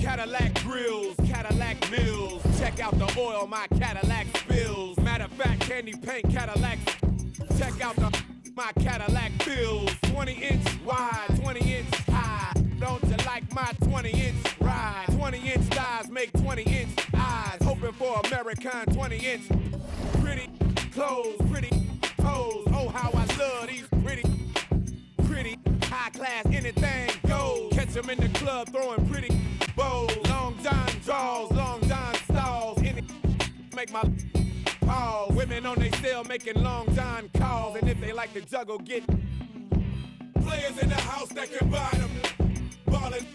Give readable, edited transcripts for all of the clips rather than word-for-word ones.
Cadillac grills, Cadillac mills. Check out the oil my Cadillac spills. Matter of fact, candy paint Cadillac. Check out my Cadillac bills. 20-inch wide, 20-inch high. Don't you like my 20-inch ride? 20-inch thighs make 20-inch eyes. Hoping for American 20-inch. Pretty clothes, pretty toes. Oh, how I love these pretty high class, anything goes. Catch them in the club throwing pretty bows. Long John draws, Long John stalls. Any make my pause. Women on they cell making Long John calls. And if they like to juggle, get players in the house that can buy them. Ballin'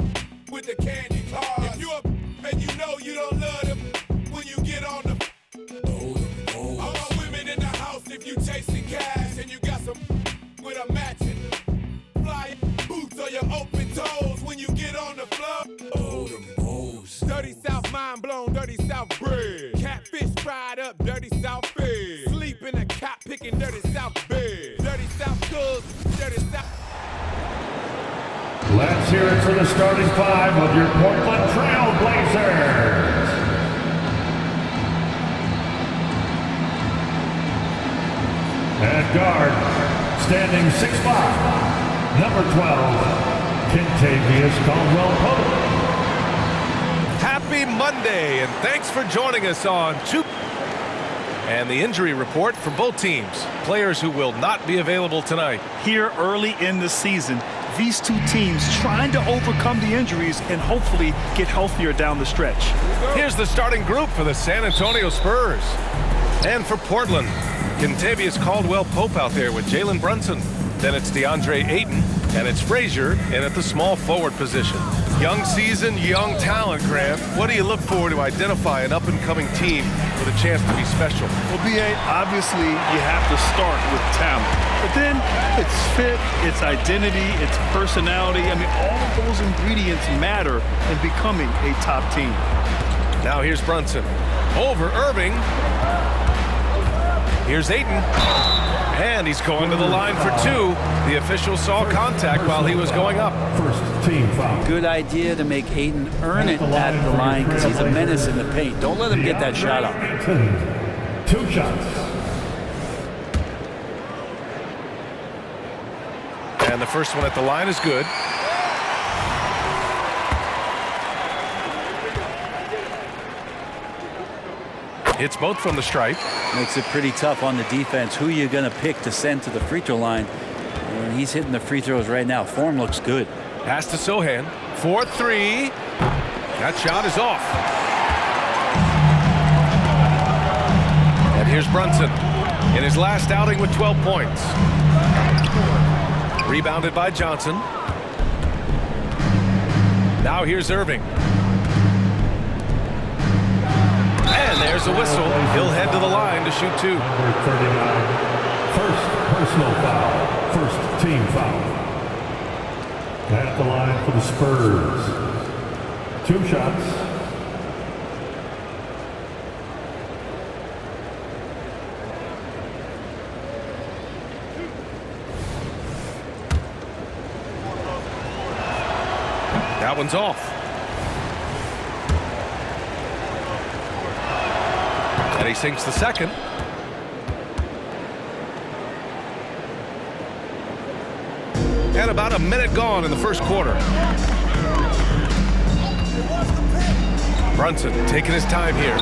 with the candy cars. If you up and you know you don't love them, when you get on the all my women in the house, if you chasing cash and you got some with a matching fly boots or your open toes, when you get on the floor. Oh, them hoes. Dirty South mind blown, dirty South bread. Catfish fried up, dirty South fed. Sleep in a cot picking dirty South bed. Dirty South goods, dirty South. Let's hear it for the starting five of your Portland Trail Blazers. At guard, standing 6'5", number 12, Kentavious Caldwell-Pope. Happy Monday, and thanks for joining us on Two. And the injury report for both teams. Players who will not be available tonight. Here early in the season, these two teams trying to overcome the injuries and hopefully get healthier down the stretch. Here's the starting group for the San Antonio Spurs. And for Portland, Kentavious Caldwell-Pope out there with Jalen Brunson. Then it's DeAndre Ayton, and it's Frazier in at the small forward position. Young season, young talent, Grant. What do you look for to identify an up-and-coming team with a chance to be special? Well, B.A., obviously you have to start with talent. But then it's fit, it's identity, it's personality. I mean, all of those ingredients matter in becoming a top team. Now here's Brunson. Over Irving. Here's Ayton. And he's going to the line for two. The official saw contact while he was going up. First team foul. Good idea to make Ayton earn it at the line because he's a menace in the paint. Don't let him get that shot up. 2 shots. And the first one at the line is good. Hits both from the stripe. Makes it pretty tough on the defense. Who you going to pick to send to the free throw line? And he's hitting the free throws right now. Form looks good. Pass to Sohan. 4-3. That shot is off. And here's Brunson in his last outing with 12 points. Rebounded by Johnson. Now here's Irving. And there's a whistle. He'll head to the line to shoot two. Number 39. First personal foul. First team foul. At the line for the Spurs. 2 shots. That one's off. And he sinks the second. And about a minute gone in the first quarter. Brunson taking his time here.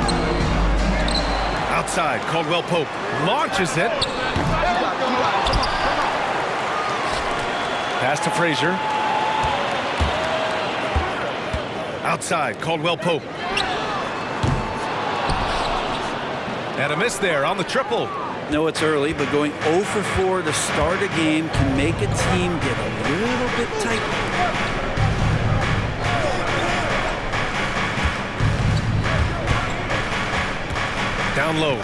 Outside, Caldwell-Pope launches it. Pass to Frazier. Outside, Caldwell-Pope. And a miss there on the triple. No, it's early, but going 0 for 4 to start a game can make a team get a little bit tighter. Down low.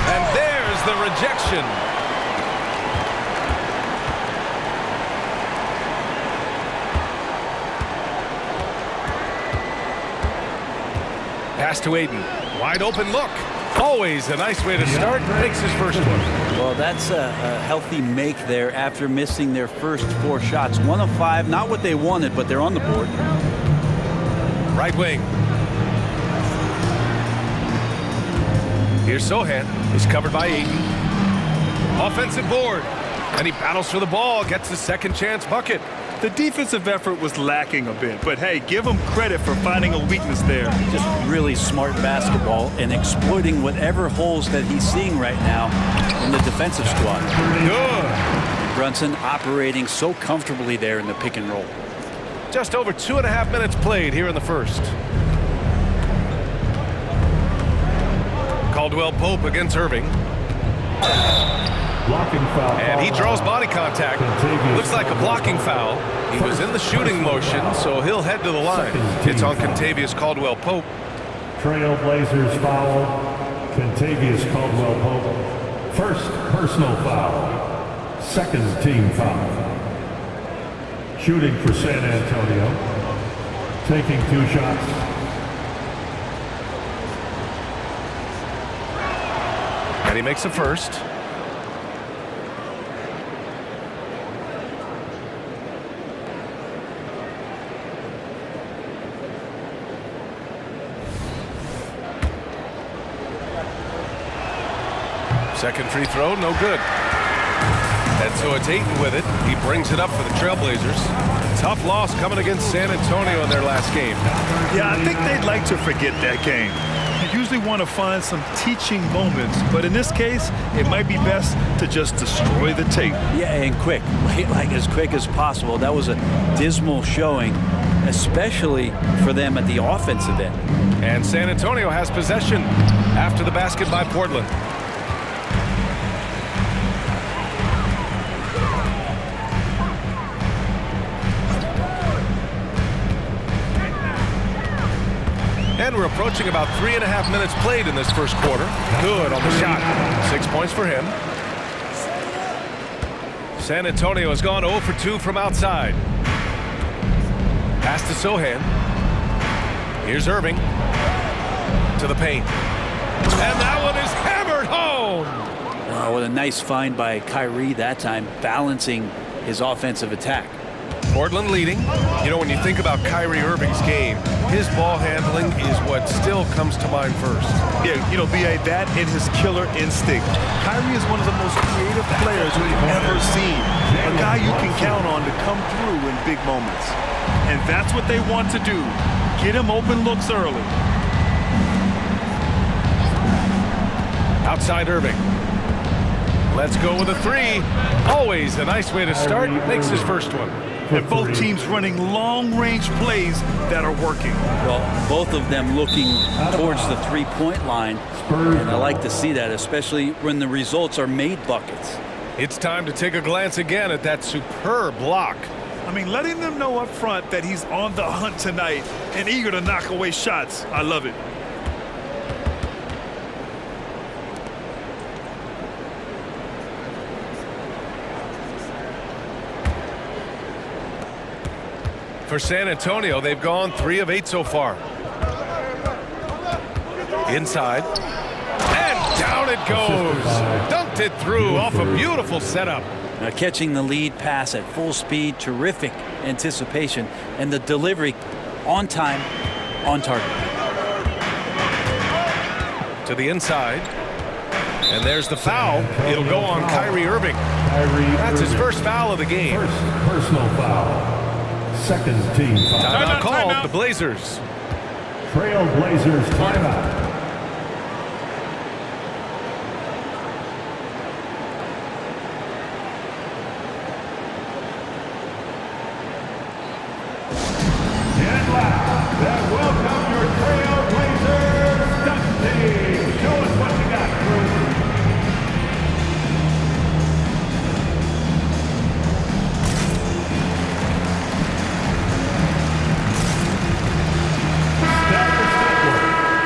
And there's the rejection. Pass to Ayton. Wide open look. Always a nice way to start. Makes his first one. Well, that's a healthy make there after missing their first 4 shots. 1 of 5, not what they wanted, but they're on the board. right wing. Here's Sohan. He's covered by Ayton. Offensive board. And he battles for the ball, gets the second chance bucket. The defensive effort was lacking a bit, but hey, give him credit for finding a weakness there. Just really smart basketball and exploiting whatever holes that he's seeing right now in the defensive squad. Good. Brunson operating so comfortably there in the pick and roll. Just over 2.5 minutes played here in the first. Caldwell Pope against Irving. Blocking foul. And he draws body contact. Looks like a blocking foul. He was in the shooting motion, so he'll head to the line. It's on Kentavious Caldwell Pope. Trailblazers foul. Kentavious Caldwell Pope. First personal foul. Second team foul. Shooting for San Antonio. Taking 2 shots. And he makes the first. Second free throw, no good. And so it's Ayton with it. He brings it up for the Trailblazers. Tough loss coming against San Antonio in their last game. Yeah, I think they'd like to forget that game. You usually want to find some teaching moments, but in this case, it might be best to just destroy the tape. Yeah, and quick, like as quick as possible. That was a dismal showing, especially for them at the offensive end. And San Antonio has possession after the basket by Portland. And we're approaching about 3.5 minutes played in this first quarter. Good on the shot. 6 points for him. San Antonio has gone 0 for 2 from outside. Pass to Sohan. Here's Irving. To the paint. And that one is hammered home. Oh, what a nice find by Kyrie that time, balancing his offensive attack. Portland leading. You know, when you think about Kyrie Irving's game, his ball handling is what still comes to mind first. Yeah, you know, B.A., that and his killer instinct. Kyrie is one of the most creative players we've ever seen. A guy you can count on to come through in big moments. And that's what they want to do. Get him open looks early. Outside Irving. Let's go with a 3. Always a nice way to start. Makes his first one. And both teams running long-range plays that are working. Well, both of them looking towards the three-point line, and I like to see that, especially when the results are made buckets. It's time to take a glance again at that superb block. I mean, letting them know up front that he's on the hunt tonight and eager to knock away shots. I love it. For San Antonio, they've gone 3 of 8 so far. Inside. And down it goes. Dunked it through off a beautiful setup. Now catching the lead pass at full speed, terrific anticipation, and the delivery on time, on target. To the inside. And there's the foul. It'll go on Kyrie Irving. That's his first foul of the game. First personal foul. Second team foul. Timeout called, the Blazers. Trailblazers timeout. Get loud and welcome your Trailblazers dunk team. Show us what you got, crew.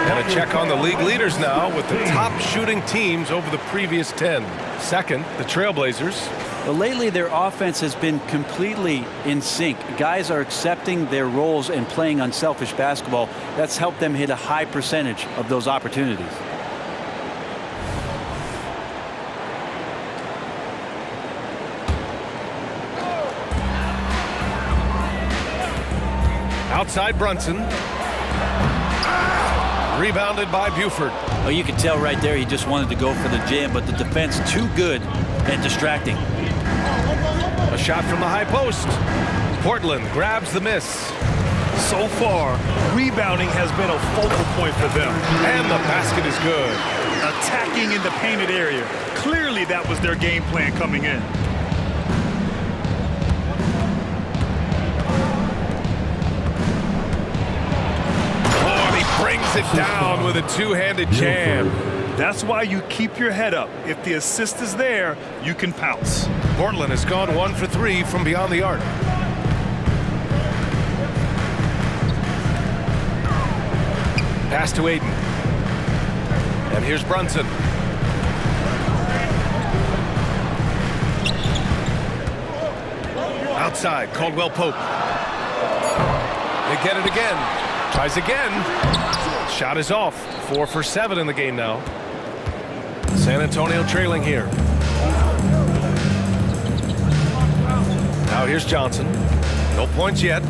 And a check on the league leaders now with the top shooting teams over the previous 10. Second, the Trailblazers. But lately, their offense has been completely in sync. Guys are accepting their roles and playing unselfish basketball. That's helped them hit a high percentage of those opportunities. Outside Brunson. Rebounded by Buford. Oh, you can tell right there he just wanted to go for the jam, but the defense too good and distracting. A shot from the high post. Portland grabs the miss. So far, rebounding has been a focal point for them. And the basket is good. Attacking in the painted area. Clearly that was their game plan coming in. Brings it down with a two-handed jam. That's why you keep your head up. If the assist is there, you can pounce. Portland has gone 1 for 3 from beyond the arc. Pass to Ayton. And here's Brunson. Outside, Caldwell Pope. They get it again. Tries again. Shot is off. 4 for 7 in the game now. San Antonio trailing here. Now here's Johnson. No points yet.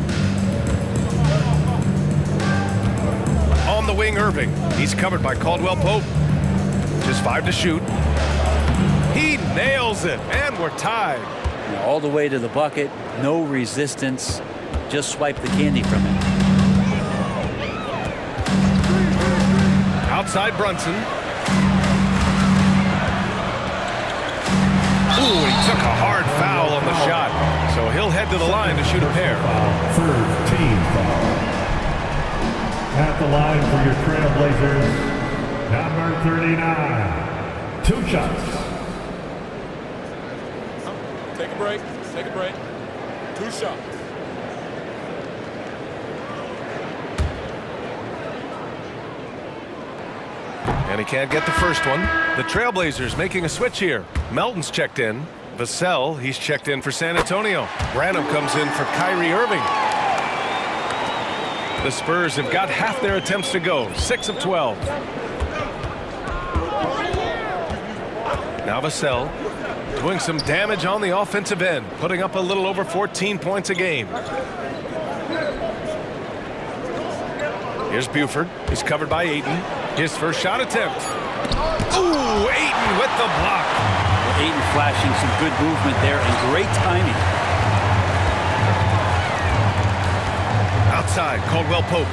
On the wing, Irving. He's covered by Caldwell Pope. Just 5 to shoot. He nails it, and we're tied. All the way to the bucket, no resistance. Just swipe the candy from him. Outside Brunson. Ooh, he took a hard foul on the shot. So he'll head to the line to shoot a pair. Third team foul. At the line for your Trailblazers, number 39. 2 shots. Take a break. Take a break. 2 shots. And he can't get the first one. The Trailblazers making a switch here. Melton's checked in. Vassell, he's checked in for San Antonio. Branham comes in for Kyrie Irving. The Spurs have got half their attempts to go. 6 of 12. Now Vassell doing some damage on the offensive end, putting up a little over 14 points a game. Here's Buford. He's covered by Ayton. His first shot attempt. Ooh, Ayton with the block. Ayton flashing some good movement there and great timing. Outside, Caldwell Pope.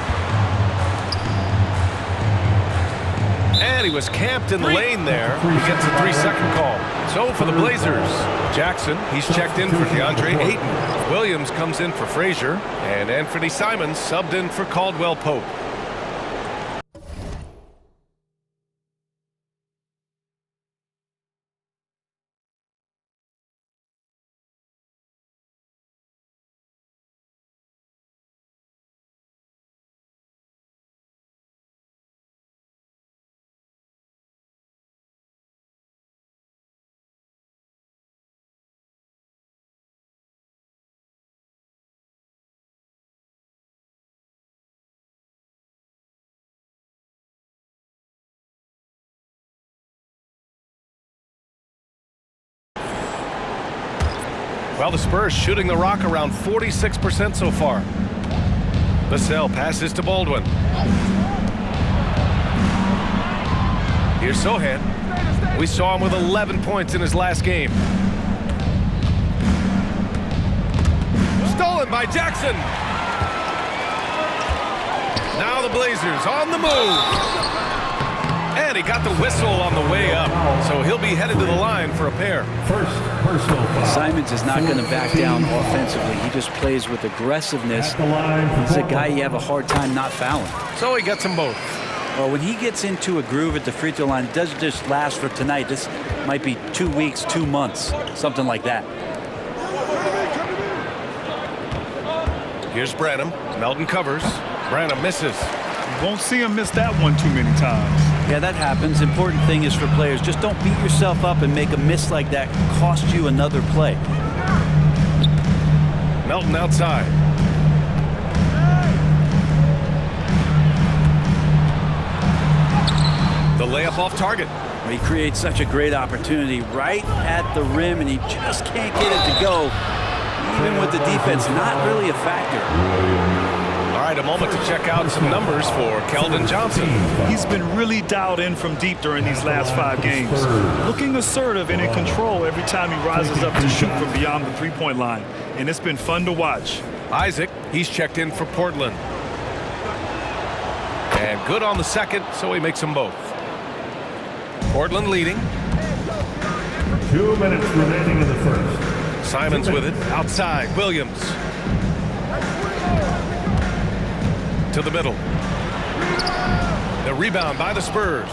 And he was camped in the lane there. He gets a 3-second call. So for the Blazers, Jackson, he's checked in for DeAndre Ayton. Williams comes in for Frazier. And Anthony Simons subbed in for Caldwell Pope. Well, the Spurs shooting the rock around 46% so far. Vassell passes to Baldwin. Here's Sohan. We saw him with 11 points in his last game. Stolen by Jackson. Now the Blazers on the move. And he got the whistle on the way up. So he'll be headed to the line for a pair. First personal foul. Simons is not going to back down offensively. He just plays with aggressiveness. At the line for He's a Portland. guy you have a hard time not fouling. So he gets them both. Well, when he gets into a groove at the free throw line, it doesn't just last for tonight. This might be 2 weeks, 2 months, something like that. Here's Branham. Melton covers. Branham misses. Won't see him miss that one too many times. Yeah, that happens. Important thing is for players, just don't beat yourself up and make a miss like that cost you another play. Melton outside. The layup off target. He creates such a great opportunity right at the rim, and he just can't get it to go. Even with the defense, not really a factor. All right, a moment to check out some numbers for Keldon Johnson. He's been really dialed in from deep during these last 5 games. Looking assertive and in control every time he rises up to shoot from beyond the three-point line. And it's been fun to watch. Isaac, he's checked in for Portland. And good on the second, so he makes them both. Portland leading. 2 minutes remaining in the first. Simons with it. Outside. Williams. To the middle. The rebound by the Spurs.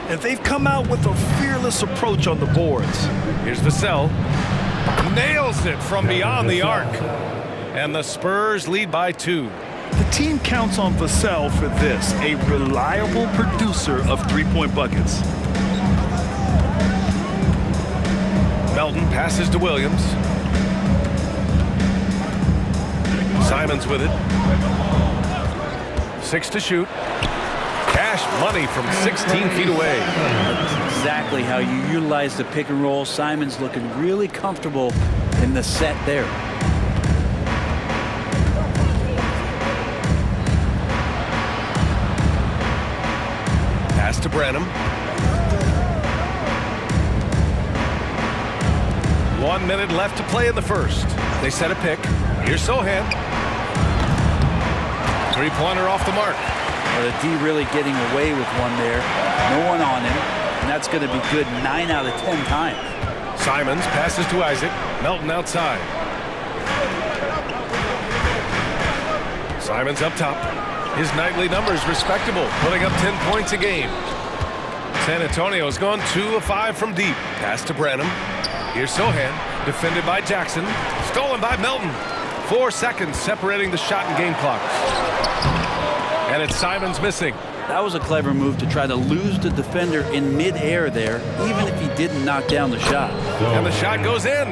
And they've come out with a fearless approach on the boards. Here's Vassell. Nails it from beyond the arc. And the Spurs lead by 2. The team counts on Vassell for this, a reliable producer of three-point buckets. Melton passes to Williams. Simons with it. 6 to shoot. Cash money from 16 feet away. That's exactly how you utilize the pick and roll. Simons looking really comfortable in the set there. Pass to Branham. 1 minute left to play in the first. They set a pick. Here's Sohan. Three-pointer off the mark. Well, the D really getting away with one there. No one on him. And that's going to be good 9 out of 10 times. Simons passes to Isaac. Melton outside. Simons up top. His nightly numbers respectable, putting up 10 points a game. San Antonio's gone 2 of 5 from deep. Pass to Branham. Here's Sohan, defended by Jackson. Stolen by Melton. 4 seconds separating the shot and game clocks. And it's Simons missing. That was a clever move to try to lose the defender in midair there, even if he didn't knock down the shot. And the shot goes in.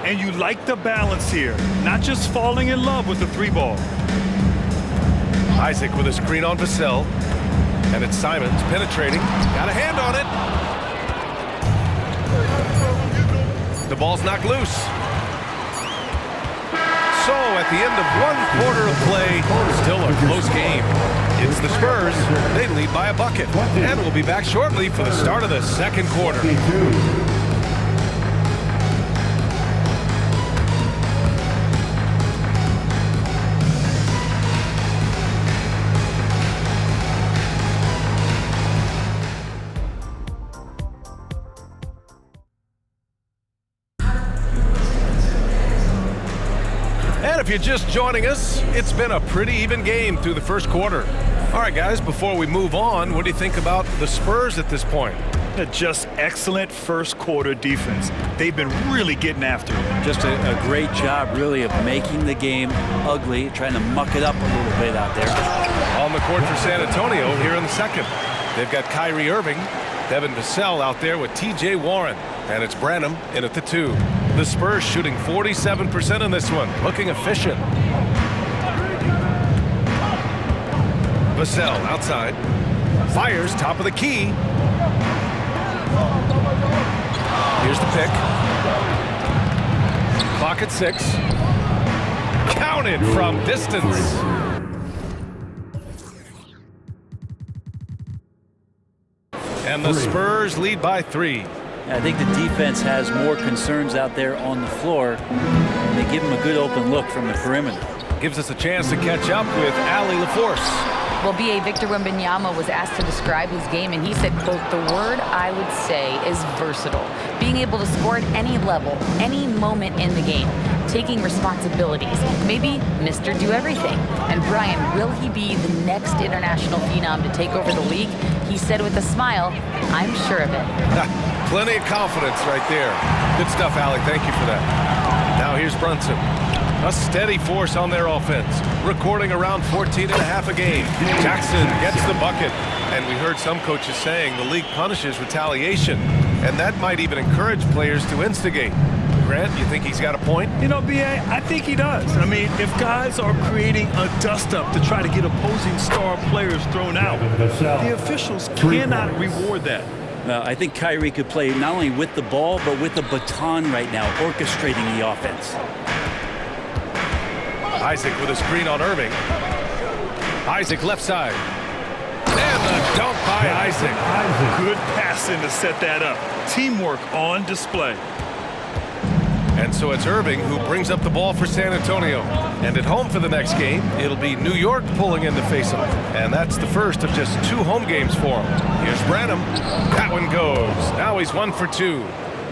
And you like the balance here, not just falling in love with the 3-ball. Isaac with a screen on Vassell. And it's Simons penetrating. Got a hand on it. The ball's knocked loose. So at the end of 1 quarter of play, still a close game. It's the Spurs. They lead by a bucket. And we'll be back shortly for the start of the second quarter. If you're just joining us, it's been a pretty even game through the first quarter. All right, guys, before we move on, what do you think about the Spurs at this point? Just excellent first quarter defense. They've been really getting after it. Just a great job, really, of making the game ugly, trying to muck it up a little bit out there. On the court for San Antonio here in the second. They've got Kyrie Irving, Devin Vassell out there with T.J. Warren, and it's Branham in at the 2. The Spurs shooting 47% in this one, looking efficient. Vassell outside. Fires top of the key. Here's the pick. Clock at 6. Counted from distance. And the Spurs lead by 3. I think the defense has more concerns out there on the floor, and they give him a good open look from the perimeter. Gives us a chance to catch up with Allie LaForce. Well, B.A. Victor Wembanyama was asked to describe his game, and he said, quote, "The word I would say is versatile. Being able to score at any level, any moment in the game, taking responsibilities, maybe Mr. Do-Everything." And Brian, will he be the next international phenom to take over the league? He said with a smile, "I'm sure of it." Plenty of confidence right there. Good stuff, Allie. Thank you for that. Now here's Brunson. A steady force on their offense, recording around 14.5 a game. Jackson gets the bucket. And we heard some coaches saying the league punishes retaliation, and that might even encourage players to instigate. Grant, you think he's got a point? You know, B.A., I think he does. I mean, if guys are creating a dust-up to try to get opposing star players thrown out, the officials cannot reward that. I think Kyrie could play not only with the ball, but with the baton right now, orchestrating the offense. Isaac with a screen on Irving. Isaac left side. And the dunk by Isaac. Good passing to set that up. Teamwork on display. And so it's Irving who brings up the ball for San Antonio. And at home for the next game, it'll be New York pulling in to face him. And that's the first of just 2 home games for him. Here's Branham. That one goes. Now he's 1 for 2.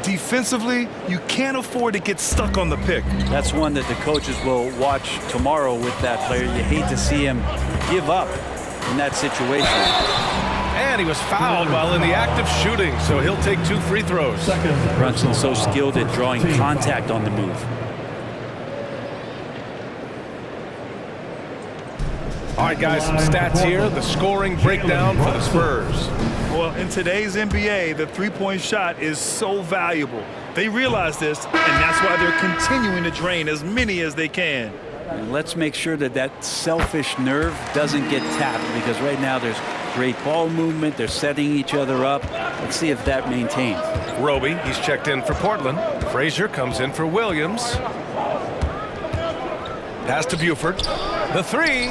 Defensively, you can't afford to get stuck on the pick. That's one that the coaches will watch tomorrow with that player. You hate to see him give up in that situation. And he was fouled while in the act of shooting, so he'll take 2 free throws. Brunson's so skilled at drawing contact on the move. All right, guys, some stats here. The scoring breakdown for the Spurs. Well, in today's NBA, the three-point shot is so valuable. They realize this, and that's why they're continuing to drain as many as they can. And let's make sure that that selfish nerve doesn't get tapped, because right now there's great ball movement. They're setting each other up. Let's see if that maintains. Roby, he's checked in for Portland. Frazier comes in for Williams. Pass to Buford. The 3.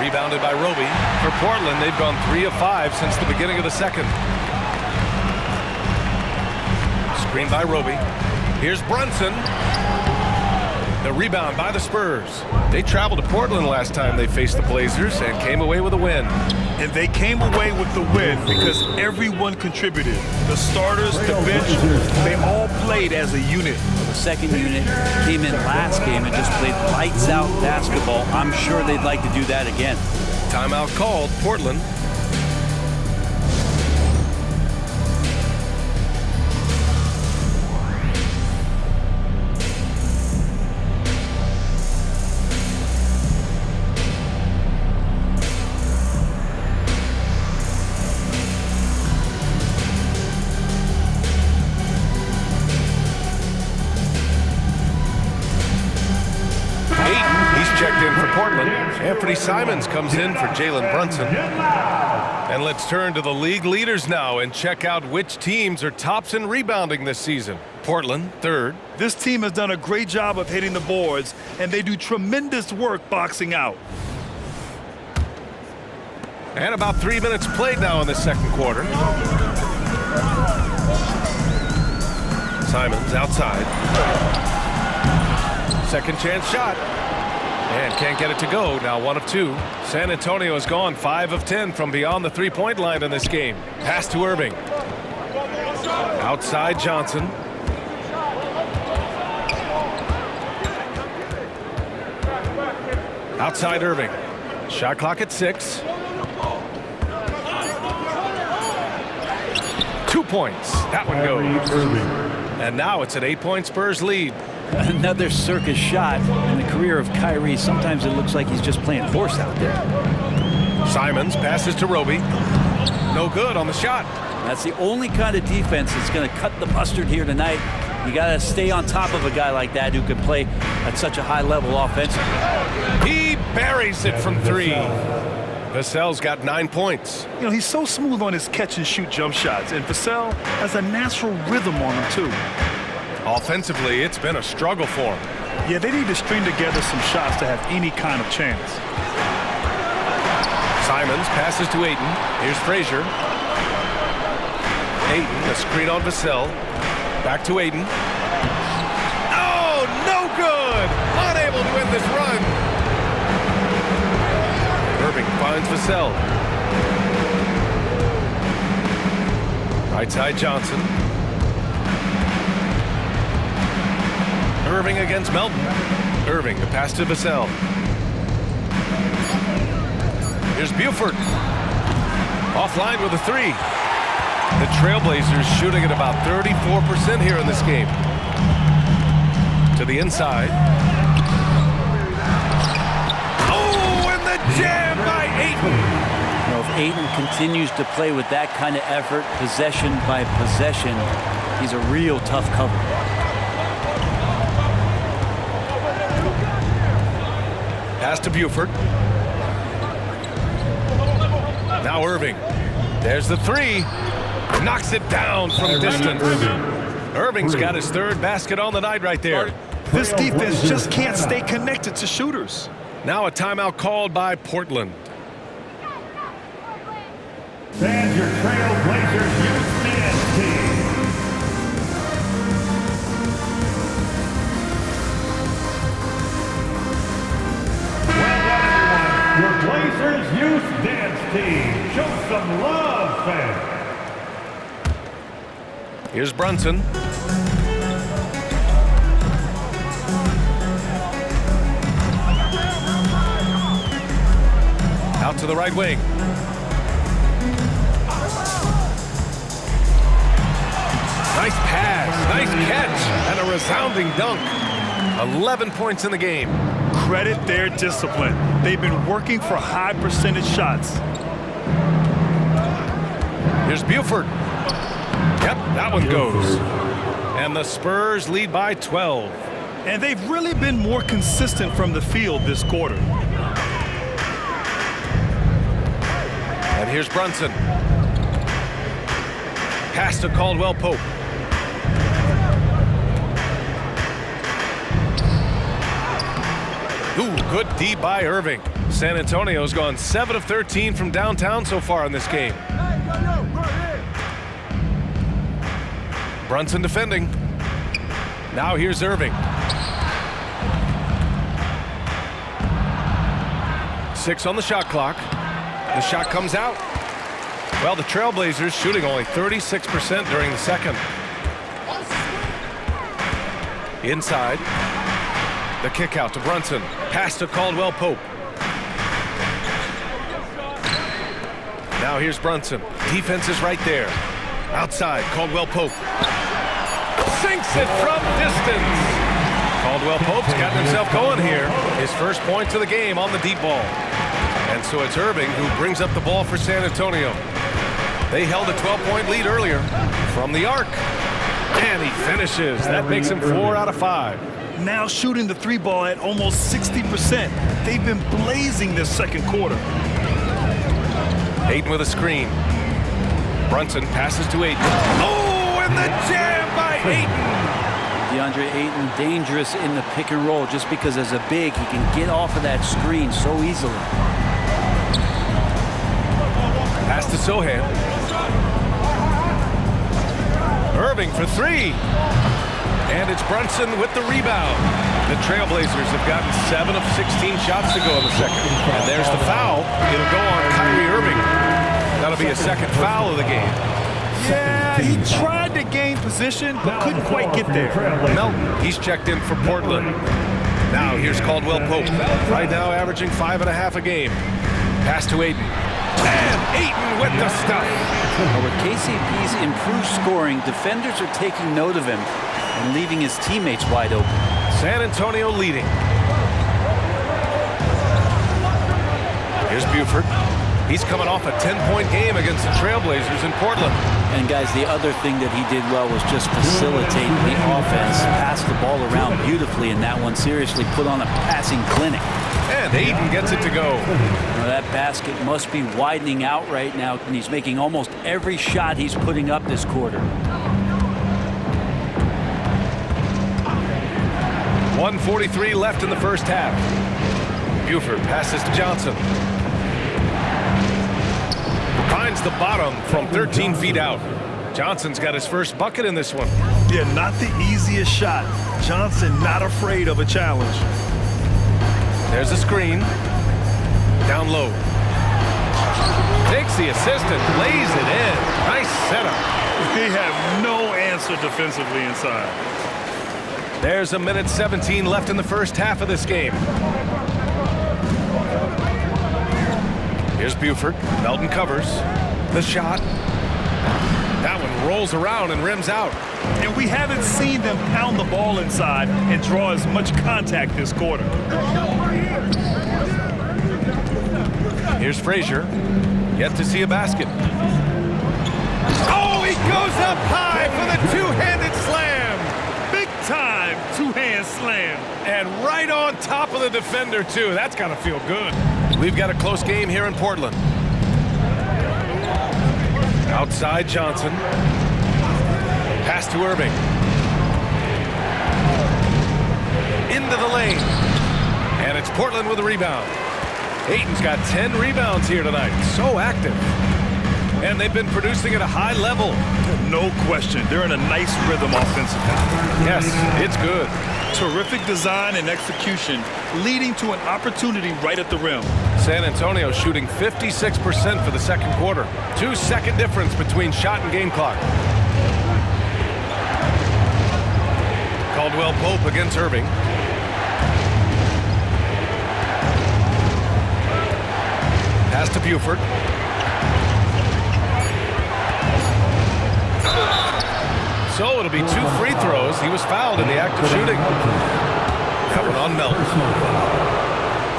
Rebounded by Roby. For Portland, they've gone 3 of 5 since the beginning of the second. Screen by Roby. Here's Brunson. The rebound by the Spurs. They traveled to Portland last time they faced the Blazers and came away with a win. And they came away with the win because everyone contributed. The starters, the bench, they all played as a unit. The second unit came in last game and just played lights out basketball. I'm sure they'd like to do that again. Timeout called, Portland. Anthony Simons comes in for Jalen Brunson. And let's turn to the league leaders now and check out which teams are tops in rebounding this season. Portland, 3rd. This team has done a great job of hitting the boards, and they do tremendous work boxing out. And about 3 minutes played now in the second quarter. Simons outside. Second chance shot. And can't get it to go. Now 1 of 2. San Antonio has gone 5 of 10 from beyond the 3-point line in this game. Pass to Irving. Outside Johnson. Outside Irving. Shot clock at 6. 2 points. That one goes. And now it's an 8-point Spurs lead. Another circus shot in the career of Kyrie. Sometimes it looks like he's just playing horse out there. Simons passes to Roby. No good on the shot. That's the only kind of defense that's going to cut the mustard here tonight. You got to stay on top of a guy like that who can play at such a high level offensively. He buries it from 3. Vassell's got 9 points. You know, he's so smooth on his catch-and-shoot jump shots, and Vassell has a natural rhythm on him, too. Offensively, it's been a struggle for him. Yeah, they need to string together some shots to have any kind of chance. Simons passes to Ayton. Here's Frazier. Ayton, a screen on Vassell. Back to Ayton. Oh, no good! Unable to win this run. Irving finds Vassell. Right side Johnson. Irving against Melton. Irving, the pass to Vassell. Here's Buford. Offline with a 3. The Trailblazers shooting at about 34% here in this game. To the inside. Oh, and the jam by Ayton. You know, if Ayton continues to play with that kind of effort, possession by possession, he's a real tough cover. Pass to Buford. Now Irving. There's the 3. Knocks it down from distance. Irving's got his 3rd basket on the night right there. This defense just can't stay connected to shooters. Now a timeout called by Portland. And your Trailblazers youth dance team. Well done, everyone. Your Blazers youth dance team. Show some love, fans. Here's Brunson. Out to the right wing. Nice pass, nice catch, and a resounding dunk. 11 points in the game. Credit their discipline. They've been working for high percentage shots. Here's Buford. Yep, that one goes. And the Spurs lead by 12. And they've really been more consistent from the field this quarter. And here's Brunson. Pass to Caldwell Pope. Ooh, good D by Irving. San Antonio's gone 7 of 13 from downtown so far in this game. Brunson defending. Now here's Irving. 6 on the shot clock. The shot comes out. Well, the Trailblazers shooting only 36% during the second. Inside. The kick out to Brunson. Pass to Caldwell Pope. Now here's Brunson. Defense is right there. Outside, Caldwell Pope. Sinks it from distance. Caldwell Pope's gotten himself going here. His first points of the game on the deep ball. And so it's Irving who brings up the ball for San Antonio. They held a 12-point lead earlier from the arc. And he finishes. That makes him 4 out of 5. Now shooting the 3 ball at almost 60%. They've been blazing this second quarter. Ayton with a screen. Brunson passes to Ayton. Oh, and the jam by Ayton. DeAndre Ayton dangerous in the pick and roll just because as a big, he can get off of that screen so easily. Pass to Sohan. Irving for 3. And it's Brunson with the rebound. The Trailblazers have gotten 7 of 16 shots to go in the second. And there's the foul. It'll go on Kyrie Irving. That'll be a second foul of the game. Yeah, he tried to gain position, but couldn't quite get there. Melton, he's checked in for Portland. Now here's Caldwell Pope. Right now averaging 5.5 a game. Pass to Ayton. And Ayton with the stuff. Well, with KCP's improved scoring, defenders are taking note of him and leaving his teammates wide open. San Antonio leading. Here's Buford. He's coming off a 10-point game against the Trailblazers in Portland. And guys, the other thing that he did well was just facilitate the offense, pass the ball around beautifully in that one. Seriously put on a passing clinic. And Ayton gets it to go. Now that basket must be widening out right now, and he's making almost every shot he's putting up this quarter. 1:43 left in the first half. Buford passes to Johnson. Finds the bottom from 13 feet out. Johnson's got his first bucket in this one. Yeah, not the easiest shot. Johnson not afraid of a challenge. There's a screen. Down low. Takes the assist and lays it in. Nice setup. They have no answer defensively inside. There's a minute 17 left in the first half of this game. Here's Buford. Melton covers. The shot. That one rolls around and rims out. And we haven't seen them pound the ball inside and draw as much contact this quarter. Here's Frazier. Yet to see a basket. Oh, he goes up high for the two-handed slam. Big time two-hand slam. And right on top of the defender, too. That's got to feel good. We've got a close game here in Portland. Outside Johnson. Pass to Irving. Into the lane. And it's It's Portland with a rebound. Ayton's got 10 rebounds here tonight. So active. And they've been producing at a high level. No question. They're in a nice rhythm offensively. Yes, it's good. Terrific design and execution, leading to an opportunity right at the rim. San Antonio shooting 56% for the second quarter. 2-second difference between shot and game clock. Caldwell Pope against Irving. Pass to Buford. So it'll be 2 free throws. He was fouled in the act of shooting. That one on Melton.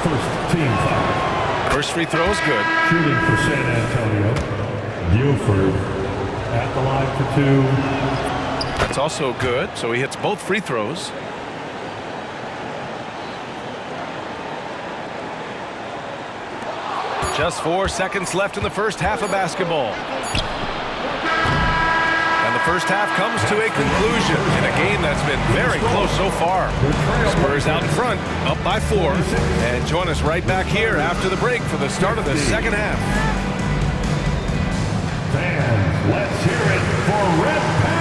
First team foul. First free throw is good. Shooting for San Antonio. Buford at the line for 2. That's also good. So he hits both free throws. Just 4 seconds left in the first half of basketball. And the first half comes to a conclusion in a game that's been very close so far. Spurs out in front, up by 4. And join us right back here after the break for the start of the second half. Fans, let's hear it for Red Panda.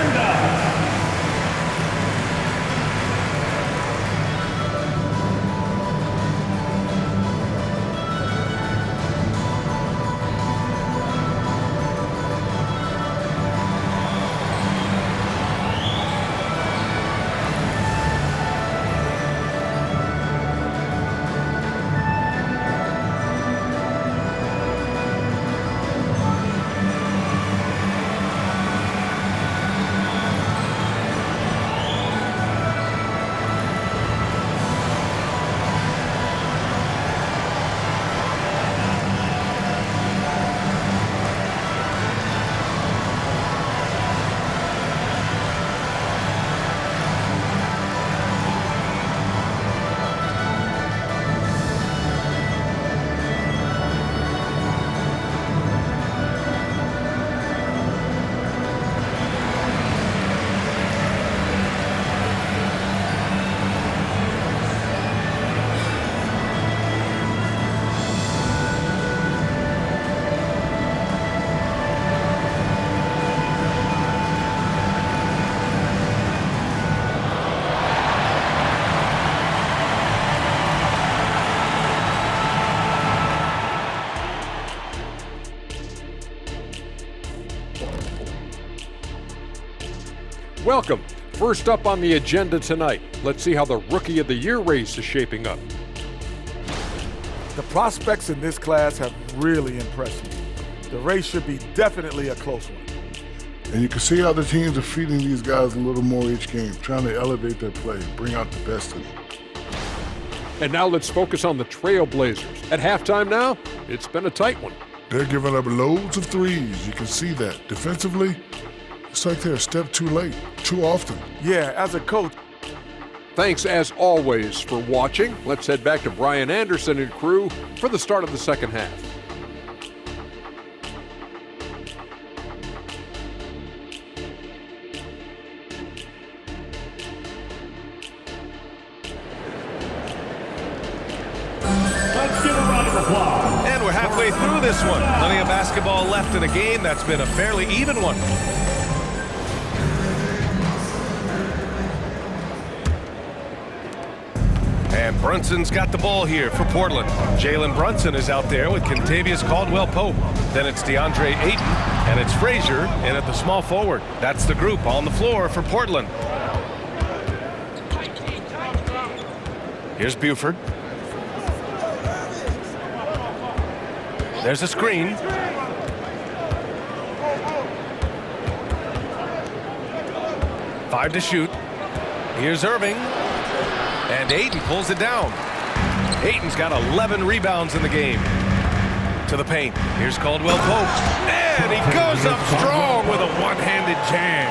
Welcome. First up on the agenda tonight, let's see how the Rookie of the Year race is shaping up. The prospects in this class have really impressed me. The race should be definitely a close one. And you can see how the teams are feeding these guys a little more each game, trying to elevate their play, bring out the best in them. And now let's focus on the Trailblazers. At halftime now, it's been a tight one. They're giving up loads of threes. You can see that. Defensively, it's like they're a step too late, too often. Yeah, as a coach. Thanks as always for watching. Let's head back to Brian Anderson and crew for the start of the second half. Let's give a round of applause. And we're halfway through this one. Plenty of basketball left in a game that's been a fairly even one. And Brunson's got the ball here for Portland. Jalen Brunson is out there with Kentavious Caldwell-Pope. Then it's DeAndre Ayton, and it's Frazier in at the small forward. That's the group on the floor for Portland. Here's Buford. There's a screen. Five to shoot. Here's Irving. And Ayton pulls it down. Ayton's got 11 rebounds in the game. To the paint. Here's Caldwell-Pope. And he goes up strong with a one-handed jam.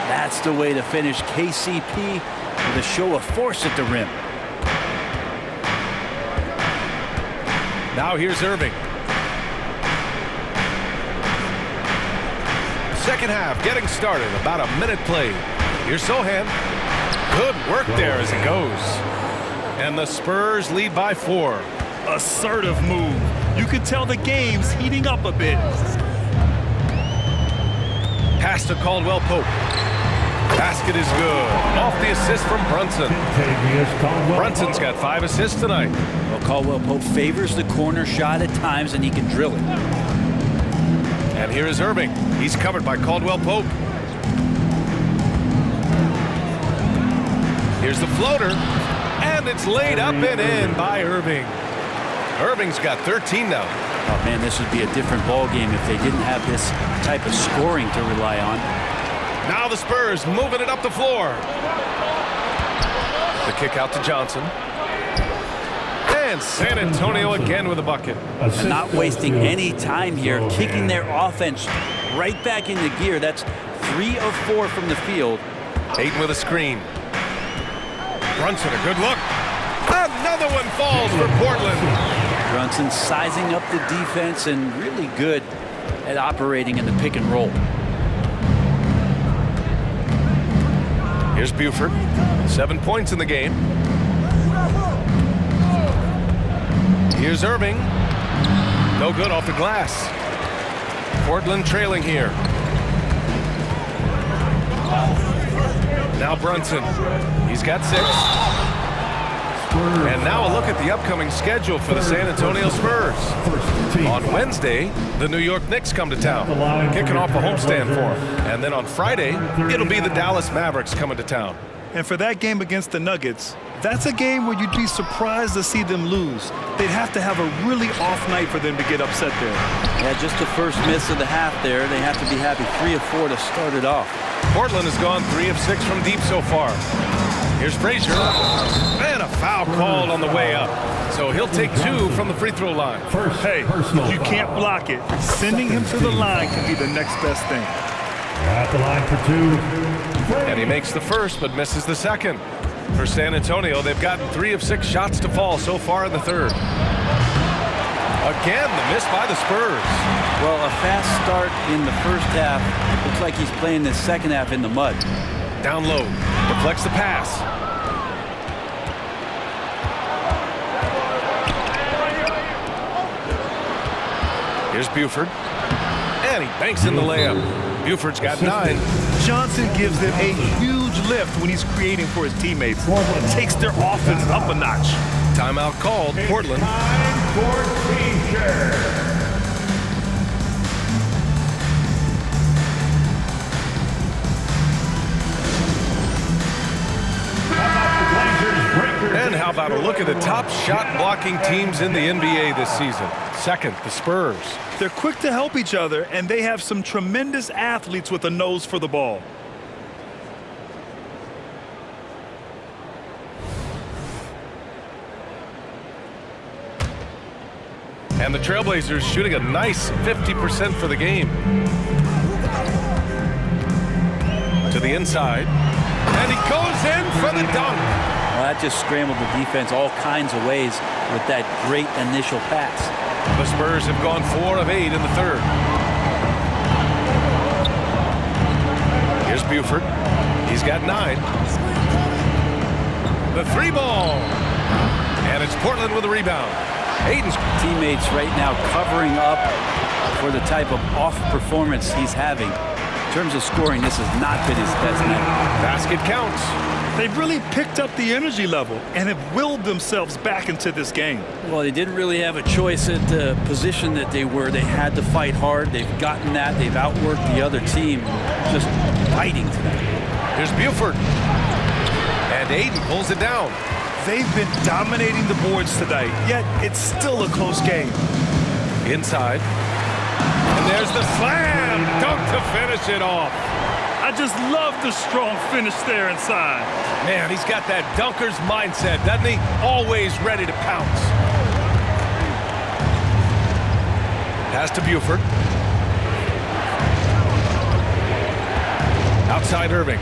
That's the way to finish KCP with a show of force at the rim. Now here's Irving. Second half getting started. About a minute played. Here's Sohan. Good work there as he goes. And the Spurs lead by 4. Assertive move. You can tell the game's heating up a bit. Pass to Caldwell Pope. Basket is good. Off the assist from Brunson. Brunson's got 5 assists tonight. Well, Caldwell Pope favors the corner shot at times, and he can drill it. And here is Irving. He's covered by Caldwell Pope. Here's the floater. And it's laid up and in by Irving. Irving's got 13 now. Oh, man, this would be a different ball game if they didn't have this type of scoring to rely on. Now the Spurs moving it up the floor. The kick out to Johnson. And San Antonio again with a bucket. And not wasting any time here, kicking their offense right back into gear. That's 3 of 4 from the field. Ayton with a screen. Brunson, a good look. Another one falls for Portland. Brunson sizing up the defense and really good at operating in the pick and roll. Here's Buford. 7 points in the game. Here's Irving. No good off the glass. Portland trailing here. Now Brunson. He's got 6. And now a look at the upcoming schedule for the San Antonio Spurs. On Wednesday, the New York Knicks come to town, kicking off a homestand for them. And then on Friday, it'll be the Dallas Mavericks coming to town. And for that game against the Nuggets, that's a game where you'd be surprised to see them lose. They'd have to have a really off night for them to get upset there. Yeah, just the first miss of the half there. They have to be happy. 3 of 4 to start it off. Portland has gone 3 of 6 from deep so far. Here's Frazier. And a foul called on the way up. So he'll take 2 from the free throw line. Hey, if you can't block it, sending him to the line can be the next best thing. At the line for 2. And he makes the first but misses the second. For San Antonio, they've gotten 3 of 6 shots to fall so far in the third. Again, the miss by the Spurs. Well, a fast start in the first half. Looks like he's playing the second half in the mud. Down low, deflects the pass. Here's Buford. And he banks in the layup. Buford's got 9. Johnson gives them a huge lift when he's creating for his teammates. It takes their offense up a notch. Timeout called, Portland. And how about a look at the top shot blocking teams in the NBA this season? Second, the Spurs. They're quick to help each other, and they have some tremendous athletes with a nose for the ball. And the Trailblazers shooting a nice 50% for the game. To the inside. And he goes in for the dunk. Well, that just scrambled the defense all kinds of ways with that great initial pass. The Spurs have gone 4 of 8 in the third. Here's Buford. He's got 9. The 3 ball. And it's Portland with a rebound. Ayton's teammates right now covering up for the type of off performance he's having. In terms of scoring, this has not been his best night. Basket counts. They've really picked up the energy level and have willed themselves back into this game. Well, they didn't really have a choice at the position that they were. They had to fight hard. They've gotten that. They've outworked the other team, just fighting tonight. Here's Buford. And Ayton pulls it down. They've been dominating the boards tonight, yet it's still a close game. Inside. And there's the slam dunk to finish it off. I just love the strong finish there inside. Man, he's got that dunker's mindset, doesn't he? Always ready to pounce. Pass to Buford. Outside Irving.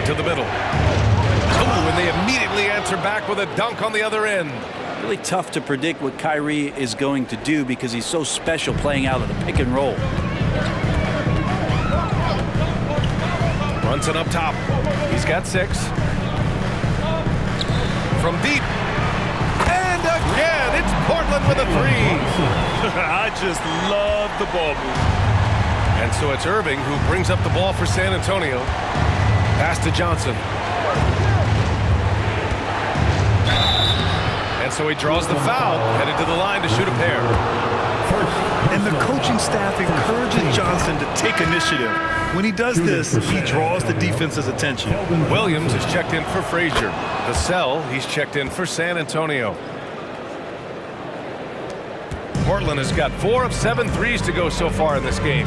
To the middle. Oh, and they immediately answer back with a dunk on the other end. Really tough to predict what Kyrie is going to do because he's so special playing out of the pick and roll. Brunson up top. He's got 6. from deep. And again, it's Portland with a three. I just love the ball movement. And so it's Irving who brings up the ball for San Antonio. Pass to Johnson. And so he draws the foul, headed to the line to shoot a pair. And the coaching staff encourages Johnson to take initiative. When he does this, he draws the defense's attention. Williams is checked in for Frazier. Vassell, he's checked in for San Antonio. Portland has got 4 of 7 threes to go so far in this game.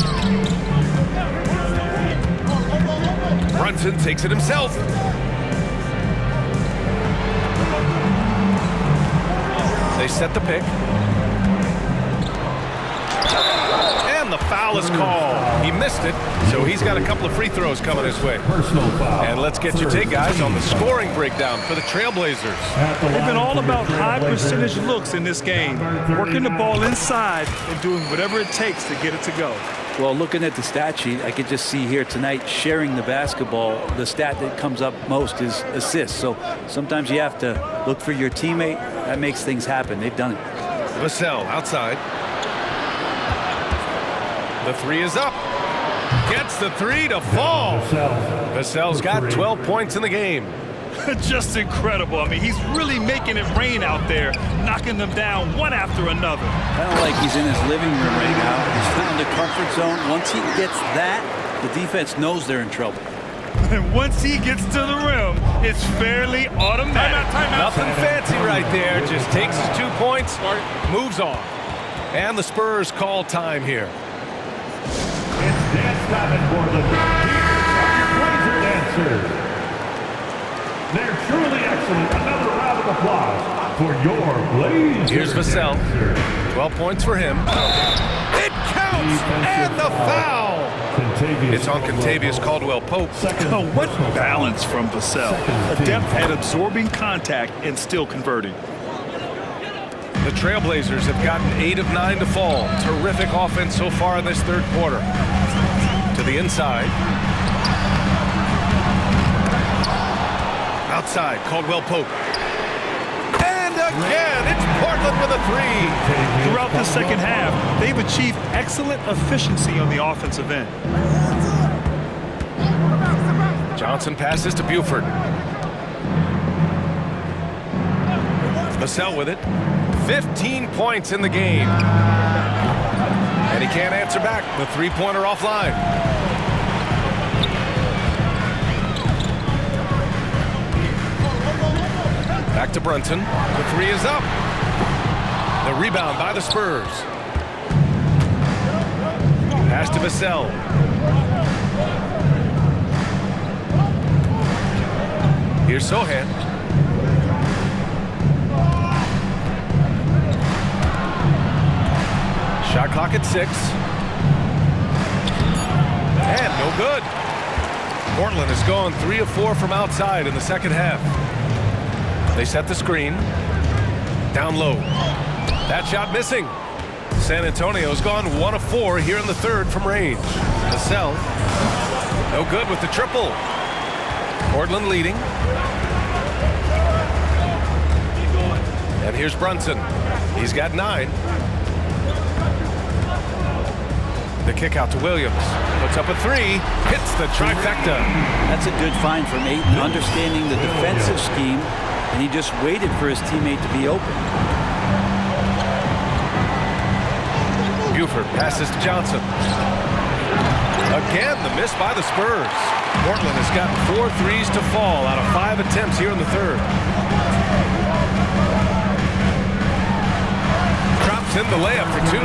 Brunson takes it himself. They set the pick. And the foul is called. He missed it, so he's got a couple of free throws coming his way. And let's get your take, guys, on the scoring breakdown for the Trailblazers. They've been all about high percentage looks in this game, working the ball inside and doing whatever it takes to get it to go. Well, looking at the stat sheet, I could just see here tonight sharing the basketball. The stat that comes up most is assists. So sometimes you have to look for your teammate. That makes things happen. They've done it. Vassell outside. The three is up. Gets the three to fall. Vassell's got 12 points in the game. Just incredible. I mean, he's really making it rain out there, knocking them down one after another. Kind of like he's in his living room right now. He's found a comfort zone. Once he gets that, the defense knows they're in trouble. And once he gets to the rim, it's fairly automatic. Timeout. Nothing fancy right there. Just takes his 2 points, moves on. And the Spurs call time here. It's dance time in Portland. Blazer dancers. They're truly excellent. Another round of applause for your Blazers. Here's Vassell. 12 points for him. It counts! And the foul! It's on Kentavious Caldwell-Pope. Oh, what balance from Vassell. Adept at absorbing contact and still converting. The Trailblazers have gotten 8 of 9 to fall. Terrific offense so far in this third quarter. To the inside. Outside, Caldwell-Pope. And again, it's Portland with a three. Throughout the second half, they've achieved excellent efficiency on the offensive end. Johnson passes to Buford. Vassell with it. 15 points in the game. And he can't answer back. The three-pointer offline. Back to Brunson. The three is up. The rebound by the Spurs. Pass to Vassell. Here's Sohan. Shot clock at 6. And no good. Portland has gone 3 of 4 from outside in the second half. They set the screen. Down low. That shot missing. San Antonio's gone 1 of 4 here in the third from range. Vassell. No good with the triple. Portland leading. And here's Brunson. He's got 9. The kick out to Williams. Puts up a 3. Hits the trifecta. That's a good find from Ayton, understanding the defensive scheme, and he just waited for his teammate to be open. Buford passes to Johnson. Again, the miss by the Spurs. Portland has gotten 4 threes to fall out of 5 attempts here in the third. Drops in the layup for 2.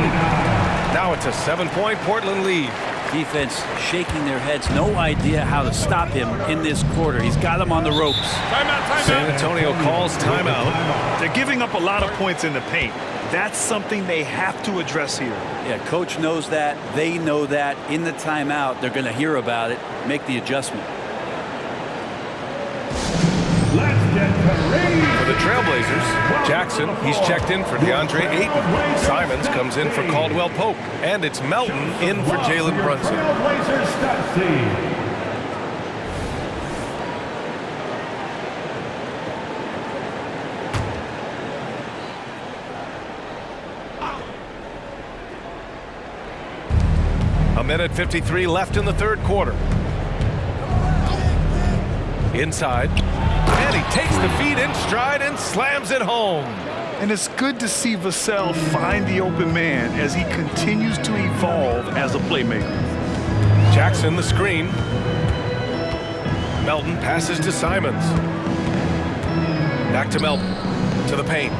Now it's a 7-point Portland lead. Defense shaking their heads, no idea how to stop him in this quarter. He's got him on the ropes. Timeout. San Antonio calls timeout. They're giving up a lot of points in the paint. That's something they have to address here. Yeah, coach knows that. They know that. In the timeout, they're going to hear about it, make the adjustment. For the Trailblazers, Jackson, he's checked in for DeAndre Ayton. Simons comes in for Caldwell-Pope. And it's Melton in for Jalen Brunson. 1:53 left in the third quarter. Inside. And he takes the feed in stride and slams it home. And it's good to see Vassell find the open man as he continues to evolve as a playmaker. Jackson the screen. Melton passes to Simons. Back to Melton. To the paint.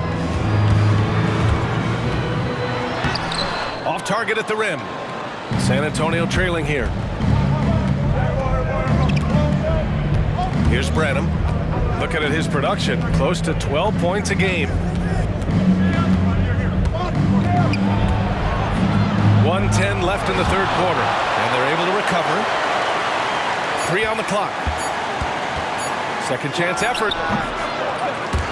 Off target at the rim. San Antonio trailing here. Here's Branham. Looking at his production, close to 12 points a game. 1:10 left in the third quarter, and they're able to recover. 3 on the clock. Second chance effort.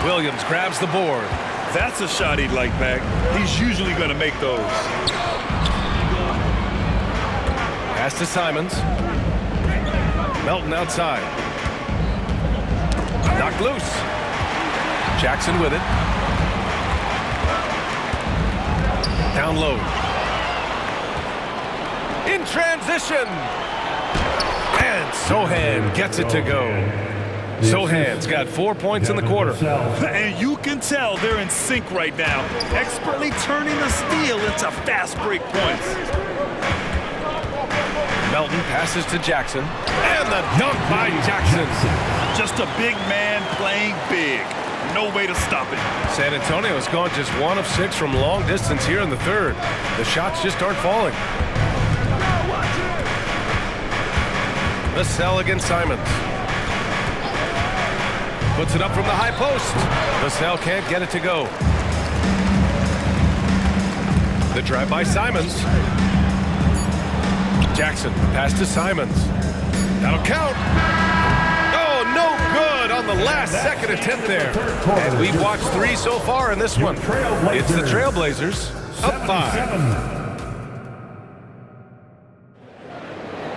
Williams grabs the board. That's a shot he'd like back. He's usually going to make those. Pass to Simons. Melton outside. Knocked loose. Jackson with it. Down low. In transition. And Sohan gets it to go. Sohan's got 4 points in the quarter. And you can tell they're in sync right now, expertly turning the steal into fast break points. Melton passes to Jackson. And the dunk by Jackson. Just a big man playing big. No way to stop it. San Antonio's gone just 1 of 6 from long distance here in the third. The shots just aren't falling. Vassell against Simons. Puts it up from the high post. Vassell can't get it to go. The drive by Simons. Jackson, pass to Simons. That'll count. Oh, no good on the last second attempt there. And we've watched 3 so far in this one. It's the Trailblazers up 5.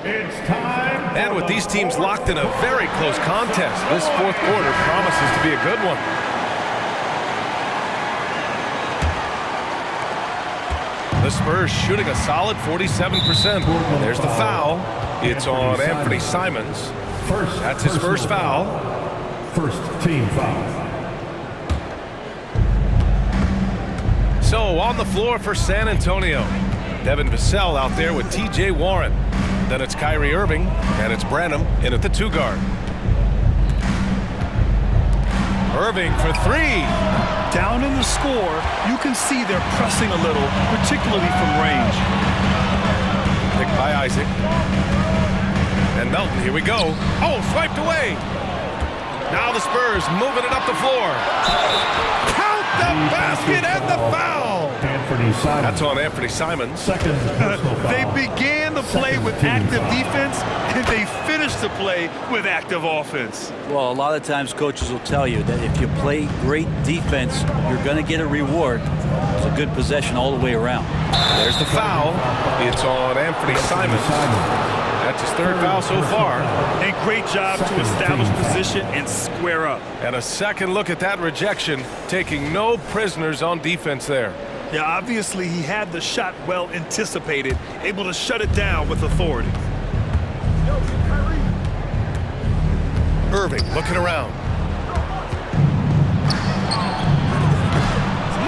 It's time. And with these teams locked in a very close contest, this fourth quarter promises to be a good one. The Spurs shooting a solid 47%. There's the foul. It's on Anthony Simons. That's his first foul. First team foul. So on the floor for San Antonio, Devin Vassell out there with T.J. Warren. Then it's Kyrie Irving, and it's Branham in at the 2 guard. Irving for 3. Down in the score, you can see they're pressing a little, particularly from range. Picked by Isaac. And Melton, here we go. Oh, swiped away. Now the Spurs moving it up the floor. Count the basket and the foul. That's on Anthony Simons. Second personal foul. They began the play with active defense, and they finished the play with active offense. Well, a lot of times coaches will tell you that if you play great defense, you're going to get a reward. It's a good possession all the way around. There's the foul. It's on Anthony Simons. That's his 3rd foul so far. A great job to establish position and square up. And a second look at that rejection, taking no prisoners on defense there. Yeah, obviously he had the shot well anticipated, able to shut it down with authority. Irving looking around.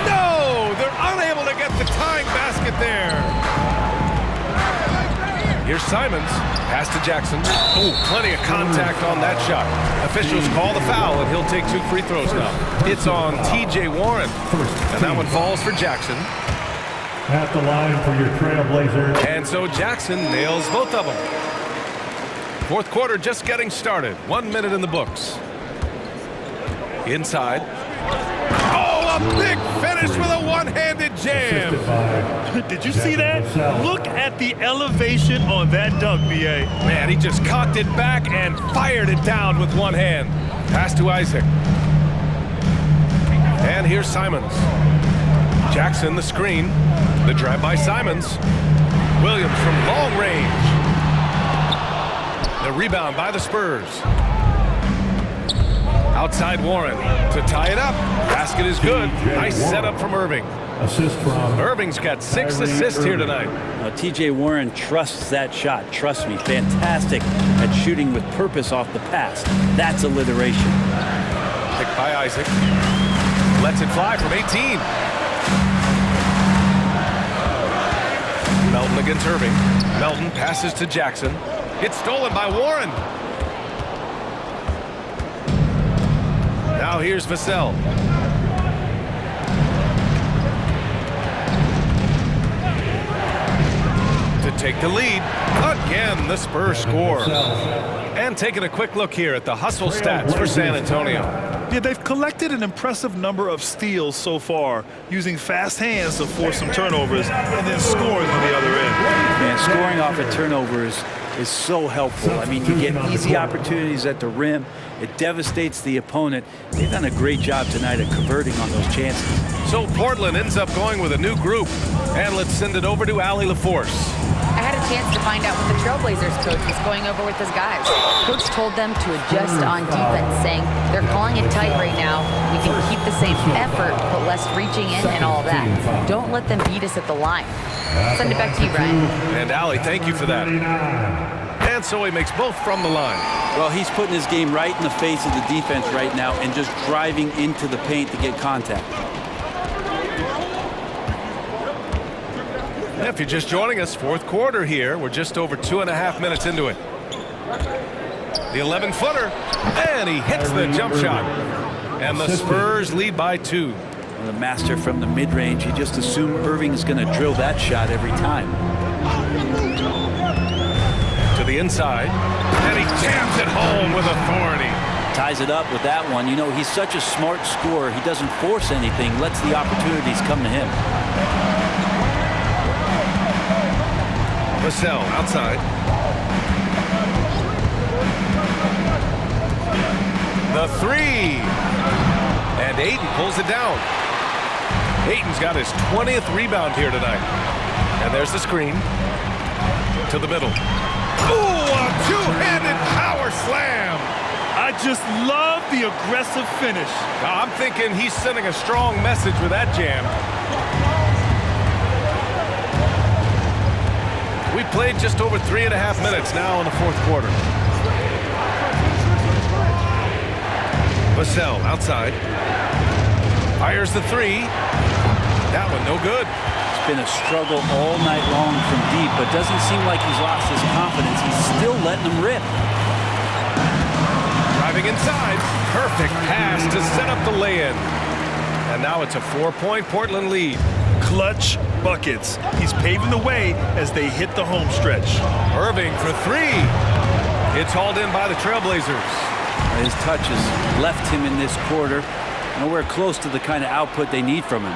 No! They're unable to get the tying basket there. Here's Simons. Pass to Jackson. Oh, plenty of contact on that shot. Officials call the foul, and he'll take 2 free throws now. It's on T.J. Warren. And that one falls for Jackson. At the line for your Trailblazers. And so Jackson nails both of them. Fourth quarter just getting started. 1 minute in the books. Inside. Oh, a big finish with a one-handed jam. Did you see that? Look at the elevation on that dunk, B.A. Man, he just cocked it back and fired it down with one hand. Pass to Isaac. And here's Simons. Jackson the screen. The drive by Simons. Williams from long range. The rebound by the Spurs. Outside Warren to tie it up. Basket is good. Nice setup from Irving. Assist from Irving's got 6 assists here tonight. TJ Warren trusts that shot. Trust me, fantastic at shooting with purpose off the pass. That's alliteration. Picked by Isaac. Lets it fly from 18. Melton against Irving. Melton passes to Jackson. It's stolen by Warren. Now here's Vassell. To take the lead. Again, the Spurs score. And taking a quick look here at the hustle stats for San Antonio. Yeah, they've collected an impressive number of steals so far, using fast hands to force some turnovers and then scoring on the other end. Man, scoring off of turnovers is so helpful. I mean, you get easy opportunities at the rim. It devastates the opponent. They've done a great job tonight at converting on those chances. So Portland ends up going with a new group. And let's send it over to Allie LaForce. I had a chance to find out what the Trailblazers coach was going over with his guys. Coach told them to adjust on defense, saying they're calling it tight right now. We can keep the same effort, but less reaching in and all that. Don't let them beat us at the line. Send it back to you, Brian. And Allie, thank you for that. And so he makes both from the line. Well, he's putting his game right in the face of the defense right now and just driving into the paint to get contact. If you're just joining us, fourth quarter here. We're just over 2.5 minutes into it. The 11-footer, and he hits the jump shot. And the Spurs lead by 2. The master from the mid-range. You just assume Irving is going to drill that shot every time. To the inside, and he jams it home with authority. Ties it up with that one. You know, he's such a smart scorer. He doesn't force anything, lets the opportunities come to him. Vassell outside. The 3. And Ayton pulls it down. Ayton's got his 20th rebound here tonight. And there's the screen. To the middle. Ooh, a two-handed power slam. I just love the aggressive finish. I'm thinking he's sending a strong message with that jam. We played just over 3.5 minutes now in the fourth quarter. Vassell outside. Fires the 3. That one no good. It's been a struggle all night long from deep, but doesn't seem like he's lost his confidence. He's still letting them rip. Driving inside. Perfect pass to set up the lay-in. And now it's a 4-point Portland lead. Clutch buckets. He's paving the way as they hit the home stretch. Irving for 3. It's hauled in by the Trailblazers. His touches left him in this quarter. Nowhere close to the kind of output they need from him.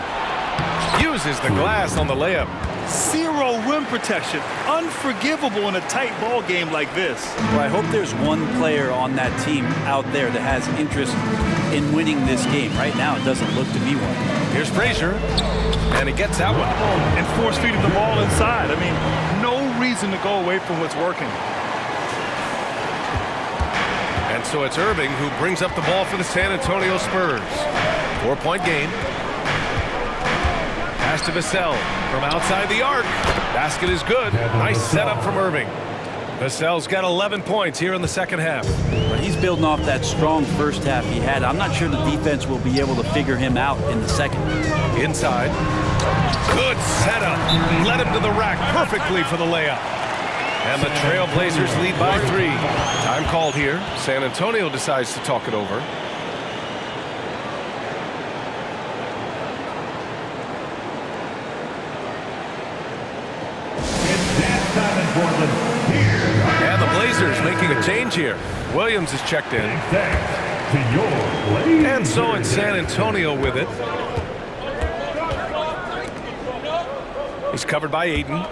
Uses the glass on the layup. Zero rim protection. Unforgivable in a tight ball game like this. Well, I hope there's one player on that team out there that has interest in winning this game. Right now, it doesn't look to be one. Here's Frazier, and he gets that one. And force-feeding the ball inside. I mean, no reason to go away from what's working. And so it's Irving who brings up the ball for the San Antonio Spurs. 4-point game. Pass to Vassell from outside the arc. Basket is good. Nice setup from Irving. Vassell's got 11 points here in the second half. But he's building off that strong first half he had. I'm not sure the defense will be able to figure him out in the second. Inside. Good setup. Led him to the rack perfectly for the layup. And the Trailblazers lead by 3. Time called here. San Antonio decides to talk it over. And the Blazers making a change here. Williams is checked in. And so it's San Antonio with it. He's covered by Ayton.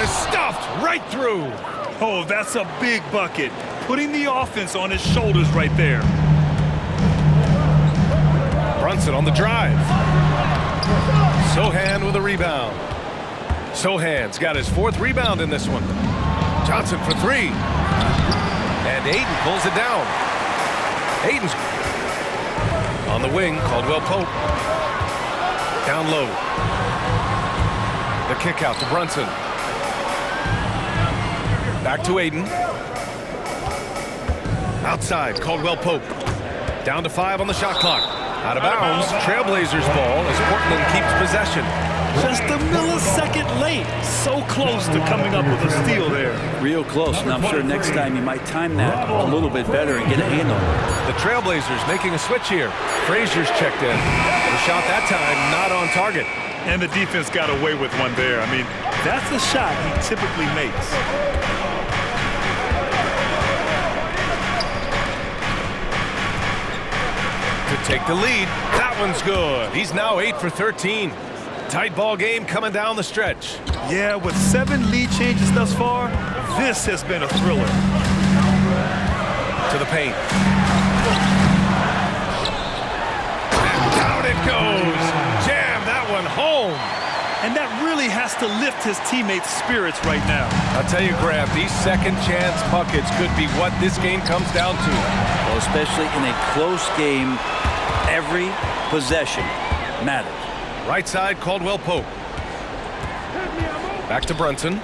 Stuffed right through. Oh, that's a big bucket. Putting the offense on his shoulders right there. Brunson on the drive. Sochan with a rebound. Sochan's got his 4th rebound in this one. Johnson for 3. And Ayton pulls it down. Ayton's on the wing. Caldwell Pope. Down low. The kick out to Brunson. Back to Ayton. Outside, Caldwell Pope. Down to 5 on the shot clock. Out of bounds, Trailblazers ball as Portland keeps possession. Just a millisecond late. So close to coming up with a steal there. Real close, and I'm sure next time you might time that a little bit better and get a handle. The Trailblazers making a switch here. Frazier's checked in. The shot that time not on target. And the defense got away with one there. I mean, that's a shot he typically makes. To take the lead. That one's good. He's now 8 for 13. Tight ball game coming down the stretch. Yeah, with 7 lead changes thus far, this has been a thriller. To the paint. And down it goes. Jam that one home. And that really has to lift his teammates' spirits right now. I'll tell you, Grab, these second chance buckets could be what this game comes down to. Well, especially in a close game, every possession matters. Right side, Caldwell Pope. Back to Brunson.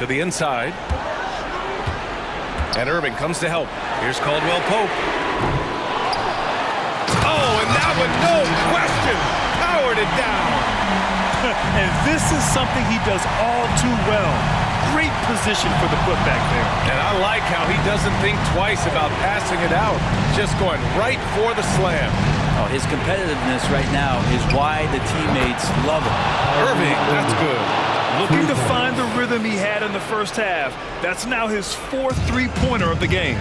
To the inside. And Irving comes to help. Here's Caldwell Pope. Oh, and that one, no question, powered it down. And this is something he does all too well. Great position for the putback there. And I like how he doesn't think twice about passing it out. Just going right for the slam. Oh, his competitiveness right now is why the teammates love him. Irving, that's good. Looking to find the rhythm he had in the first half. That's now his 4th three-pointer of the game.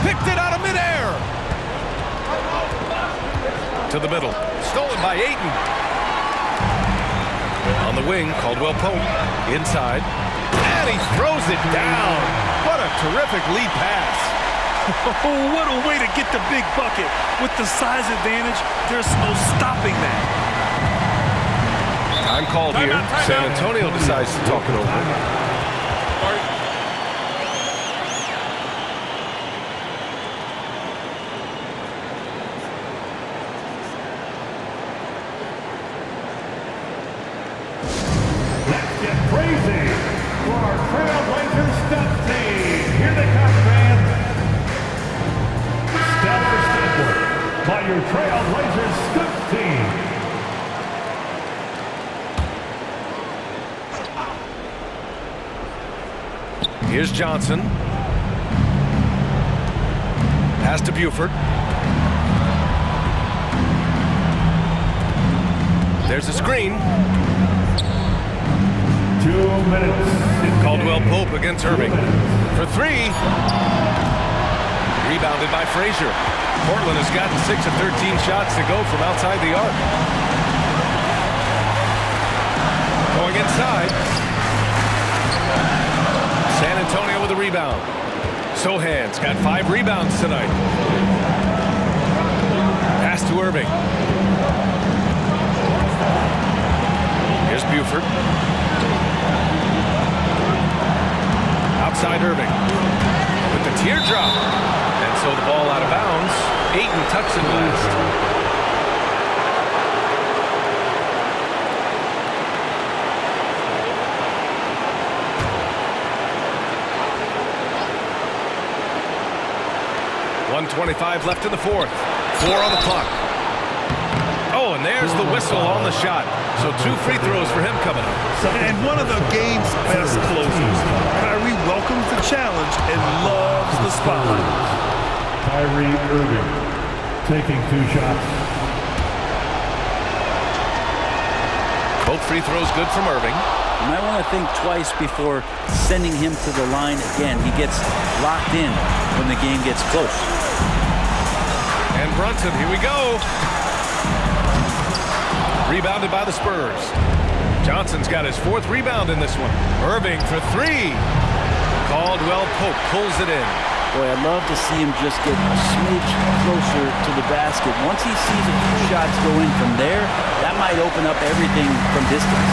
Picked it out of midair. To the middle. Stolen by Ayton. On the wing, Caldwell Pope. Inside. And he throws it down. What a terrific lead pass. Oh, what a way to get the big bucket. With the size advantage, there's no stopping that. Time called here. San Antonio decides to talk it over. Let's get crazy for our Trailblazers step team. Here they come, fans. Step for step by your Trailblazers step team. Here's Johnson. Pass to Buford. There's a screen. 2 minutes. Caldwell Pope against Irving. For 3. Rebounded by Frazier. Portland has gotten 6 of 13 shots to go from outside the arc. Going inside. San Antonio with a rebound. Sohan's got 5 rebounds tonight. Pass to Irving. Here's Buford. Outside Irving. With the teardrop. And so the ball out of bounds. Ayton tucks it last. .125 left in the 4th. 4 on the clock. Oh, and there's the whistle on the shot. So 2 free throws for him coming up. And one of the game's best closers. Kyrie welcomes the challenge and loves the spotlight. Kyrie Irving taking 2 shots. Both free throws good from Irving. You might want to think twice before sending him to the line again. He gets locked in when the game gets close. And Brunson, here we go. Rebounded by the Spurs. Johnson's got his 4th rebound in this one. Irving for 3. Caldwell Pope pulls it in. Boy, I'd love to see him just get a smidge closer to the basket. Once he sees a few shots go in from there, that might open up everything from distance.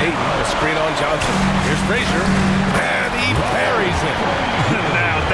Ayton, a screen on Johnson. Here's Frazier. And he parries it. Now that